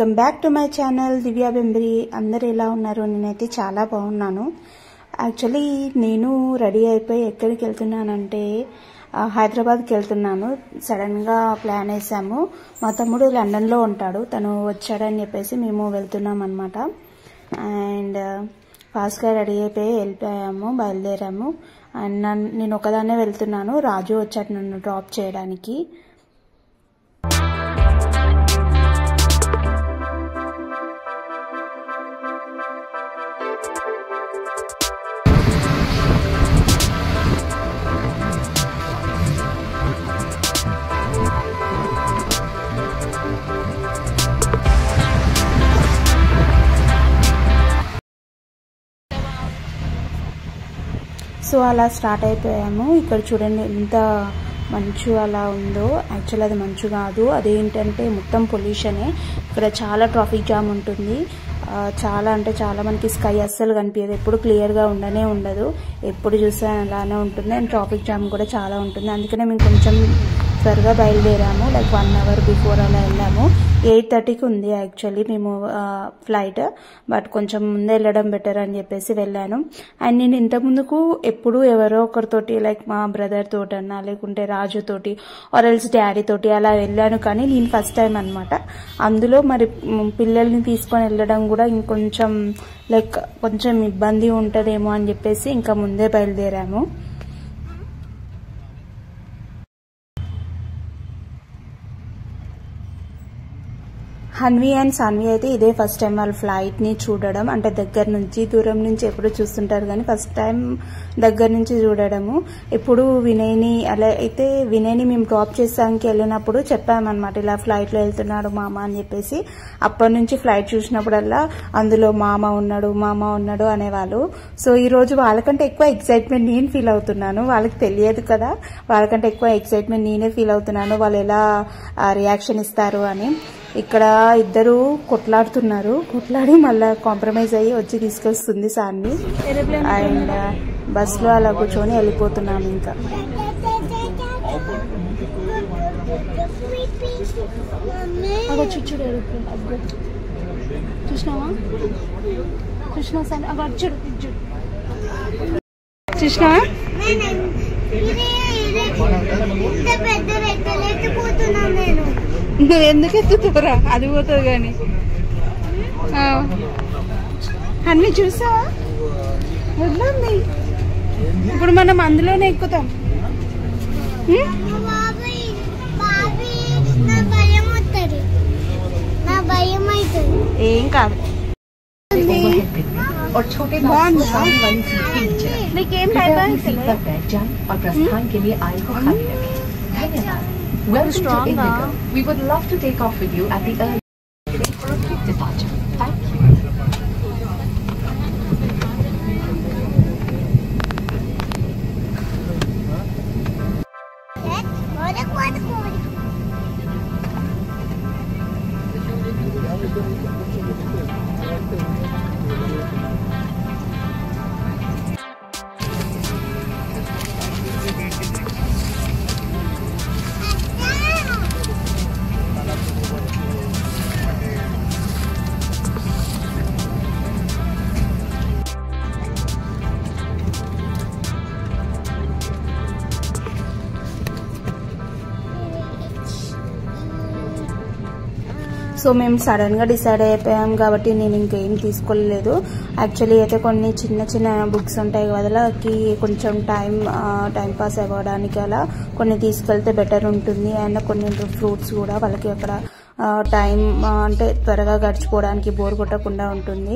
Welcome back to my channel Divya Bembari. అందరు ఎలా ఉన్నారు? నేనైతే చాలా బాగున్నాను. యాక్చువల్లీ నేను రెడీ అయిపోయి ఎక్కడికి వెళ్తున్నానంటే హైదరాబాద్కి వెళ్తున్నాను. సడన్గా ప్లాన్ వేసాము. మా తమ్ముడు లండన్లో ఉంటాడు, తను వచ్చాడని చెప్పేసి మేము వెళ్తున్నాం అనమాట. అండ్ ఫాస్ట్గా రెడీ అయిపోయి బయలుదేరాము. అండ్ నేను ఒకదాన్నే వెళ్తున్నాను, రాజు వచ్చాడు నన్ను డ్రాప్ చేయడానికి. సో అలా స్టార్ట్ అయిపోయాము. ఇక్కడ చూడండి ఎంత మంచు అలా ఉందో. యాక్చువల్ అది మంచు కాదు, అదేంటంటే మొత్తం పొల్యూషనే. ఇక్కడ చాలా ట్రాఫిక్ జామ్ ఉంటుంది. చాలా అంటే చాలా, మనకి స్కై అస్సలు కనిపించదు, ఎప్పుడు క్లియర్గా ఉండదు, ఎప్పుడు చూసినా అలానే ఉంటుంది. అండ్ ట్రాఫిక్ జామ్ కూడా చాలా ఉంటుంది. అందుకనే మేము కొంచెం త్వరగా బయలుదేరాము, లైక్ 1 hour బిఫోర్ అలా వెళ్ళాము. 8:30కి ఉంది యాక్చువల్లీ మేము ఫ్లైట్, బట్ కొంచెం ముందే వెళ్ళడం బెటర్ అని చెప్పేసి వెళ్ళాను. అండ్ నేను ఇంతకుముందుకు ఎప్పుడు ఎవరో ఒకరితోటి, లైక్ మా బ్రదర్ తోటన్నా లేకుంటే రాజు తోటి ఆర్ ఎల్స్ డాడీ తోటి అలా వెళ్ళాను, కానీ నేను ఫస్ట్ టైం అనమాట. అందులో మరి పిల్లల్ని తీసుకొని వెళ్ళడం కూడా ఇంకొంచెం లైక్ కొంచెం ఇబ్బంది ఉంటుందేమో అని చెప్పేసి ఇంకా ముందే బయలుదేరాము. హన్వి అండ్ సాన్వి అయితే ఇదే ఫస్ట్ టైం వాళ్ళ ఫ్లైట్ ని చూడడం, అంటే దగ్గర నుంచి, దూరం నుంచి ఎప్పుడు చూస్తుంటారు కానీ ఫస్ట్ టైం దగ్గర నుంచి చూడడము. ఎప్పుడు వినయ్ని అలా అయితే వినయ్ని మేము డ్రాప్ చేసానికి వెళ్ళినప్పుడు చెప్పామన్నమాట, ఇలా ఫ్లైట్ లో వెళ్తున్నాడు మామ అని చెప్పేసి. అప్పటి నుంచి ఫ్లైట్ చూసినప్పుడల్లా అందులో మామ ఉన్నాడు అనేవాళ్ళు. సో ఈ రోజు వాళ్ళకంటే ఎక్కువ ఎక్సైట్మెంట్ నేను ఫీల్ అవుతున్నాను. వాళ్ళకి తెలియదు కదా, వాళ్ళకంటే ఎక్కువ ఎక్సైట్మెంట్ నేనే ఫీల్ అవుతున్నాను, వాళ్ళు ఎలా రియాక్షన్ ఇస్తారు అని. ఇక్కడ ఇద్దరు కొట్లాడి మళ్ళీ కాంప్రమైజ్ అయ్యి వచ్చి తీసుకొస్తుంది సాన్ని. అండ్ బస్ లో అలా కూర్చొని వెళ్ళిపోతున్నాము. ఇంకా చూసినావా నువ్వు ఎందుకు ఎత్తుతురా, అది పోతుంది కానీ. అన్ని చూసావా? వద్దండి, ఇప్పుడు మనం అందులోనే ఎక్కుతాం. ఏం కాదు, నీకేం Welcome to Indigo. We would love to take off with you at the early for a quick departure. Thank you. So మేము సడన్ గా డిసైడ్ అయిపోయాం కాబట్టి నేను ఇంకేం తీసుకోలేదు. యాక్చువల్లీ అయితే కొన్ని చిన్న బుక్స్ ఉంటాయి కదా, వాళ్ళకి కొంచెం టైం పాస్ అవ్వడానికి అలా కొన్ని తీసుకెళ్తే బెటర్ ఉంటుంది. అండ్ కొన్ని ఫ్రూట్స్ కూడా వాళ్ళకి అక్కడ టైం అంటే త్వరగా గడిచిపోవడానికి, బోర్ కొట్టకుండా ఉంటుంది.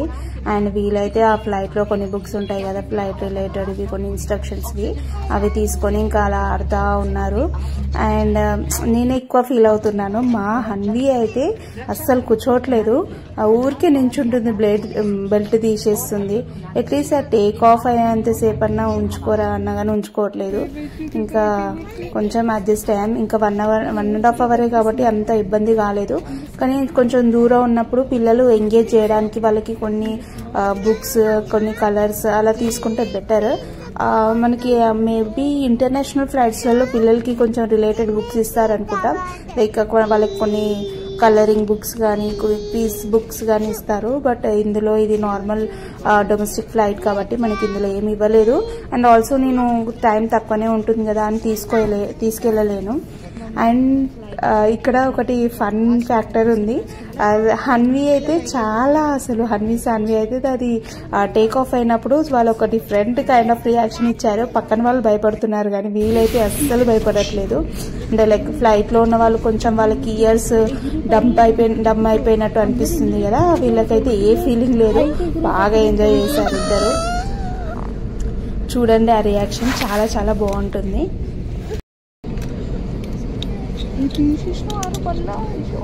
అండ్ వీలైతే ఆ ఫ్లైట్లో కొన్ని బుక్స్ ఉంటాయి కదా, ఫ్లైట్ రిలేటెడ్వి కొన్ని ఇన్స్ట్రక్షన్స్వి, అవి తీసుకొని ఇంకా అలా ఆడుతూ ఉన్నారు. అండ్ నేను ఎక్కువ ఫీల్ అవుతున్నాను. మా హన్వి అయితే అస్సలు కూర్చోట్లేదు, ఊరికే నించుంటుంది, బెల్ట్ తీసేస్తుంది. అట్లీస్ట్ ఆ టేక్ ఆఫ్ అయ్యేంతసేపు అన్నా ఉంచుకోరా అన్నా కానీ ఉంచుకోవట్లేదు. ఇంకా కొంచెం అడ్జస్ట్ అయ్యాం. ఇంకా 1.5 hours కాబట్టి అంత ఇబ్బంది కాలేదు. కానీ కొంచెం దూరం ఉన్నప్పుడు పిల్లలు ఎంగేజ్ చేయడానికి వాళ్ళకి కొన్ని బుక్స్, కొన్ని కలర్స్ అలా తీసుకుంటే బెటర్. మనకి మేబీ ఇంటర్నేషనల్ ఫ్లైట్స్లలో పిల్లలకి కొంచెం రిలేటెడ్ బుక్స్ ఇస్తారనుకుంటా. లైక్ వాళ్ళకి కొన్ని కలరింగ్ బుక్స్ కానీ క్విజ్ బుక్స్ కానీ ఇస్తారు. బట్ ఇందులో ఇది నార్మల్ డొమెస్టిక్ ఫ్లైట్ కాబట్టి మనకి ఇందులో ఏమి ఇవ్వలేదు. అండ్ ఆల్సో నేను టైం తక్కువనే ఉంటుంది కదా అని తీసుకెళ్ళలేను. అండ్ ఇక్కడ ఒకటి ఫన్ ఫ్యాక్టర్ ఉంది. హన్వీ అయితే చాలా అసలు సాన్వి అయితే అది టేక్ ఆఫ్ అయినప్పుడు వాళ్ళు ఒక డిఫరెంట్ కైండ్ ఆఫ్ రియాక్షన్ ఇచ్చారు. పక్కన వాళ్ళు భయపడుతున్నారు కానీ వీళ్ళైతే అస్సలు భయపడట్లేదు. అంటే లైక్ ఫ్లైట్లో ఉన్న వాళ్ళు కొంచెం వాళ్ళకి ఇయర్స్ డమ్ అయిపోయినట్టు అనిపిస్తుంది కదా, వీళ్ళకైతే ఏ ఫీలింగ్ లేదు, బాగా ఎంజాయ్ చేశారు ఇద్దరు. చూడండి ఆ రియాక్షన్ చాలా చాలా బాగుంటుంది. తీసేసినారు మళ్ళా, అయ్యో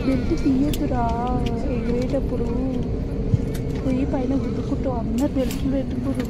బెల్ట్ తీయద్దురా ఎగిరేటప్పుడు, పోయి పైన గుద్దుకుంటూ అందరు బెల్ట్లు పెట్టుకురు.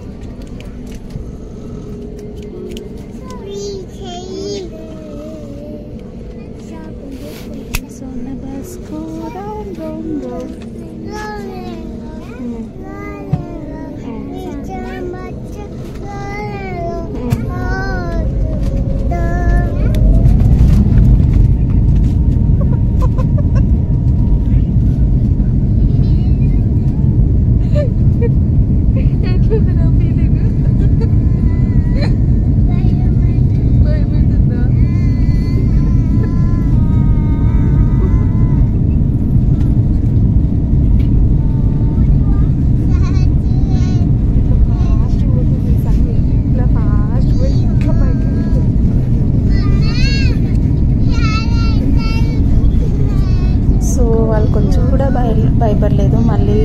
భయపడలేదు. మళ్ళీ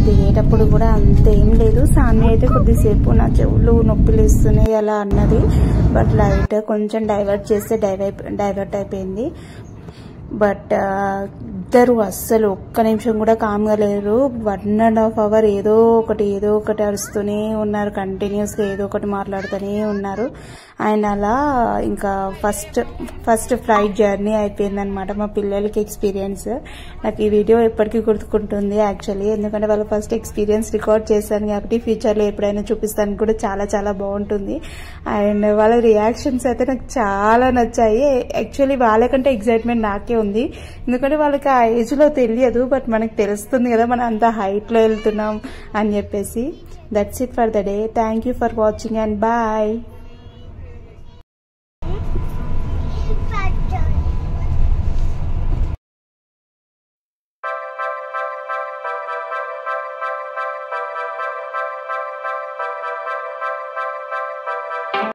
దిగేటప్పుడు కూడా అంతేం లేదు. సాన్వి అయితే కొద్దిసేపు నా చెవులు నొప్పిలేస్తున్నాయి అలా అన్నది. బట్ లైట్ కొంచెం డైవర్ట్ చేస్తే డైవర్ట్ అయిపోయింది. బట్ ఇద్దరు అస్సలు ఒక్క నిమిషం కూడా కామ్గా లేరు. 1.5 hours ఏదో ఒకటి అరుస్తూనే ఉన్నారు, కంటిన్యూస్గా ఏదో ఒకటి మాట్లాడుతూనే ఉన్నారు. అండ్ అలా ఇంకా ఫస్ట్ ఫ్లైట్ జర్నీ అయిపోయిందనమాట మా పిల్లలకి ఎక్స్పీరియన్స్. నాకు ఈ వీడియో ఎప్పటికీ గుర్తుకుంటుంది యాక్చువల్లీ, ఎందుకంటే వాళ్ళ ఫస్ట్ ఎక్స్పీరియన్స్ రికార్డ్ చేశాను కాబట్టి ఫ్యూచర్లో ఎప్పుడైనా చూపిస్తాను కూడా చాలా చాలా బాగుంటుంది. అండ్ వాళ్ళ రియాక్షన్స్ అయితే నాకు చాలా నచ్చాయి. యాక్చువల్లీ వాళ్ళకంటే ఎక్సైట్మెంట్ నాకే ఉంది, ఎందుకంటే వాళ్ళకి ఆ ఏజ్లో తెలియదు, బట్ మనకు తెలుస్తుంది కదా మనం అంత హైట్లో వెళ్తున్నాం అని చెప్పేసి. That's it for the day. Thank you for watching and bye.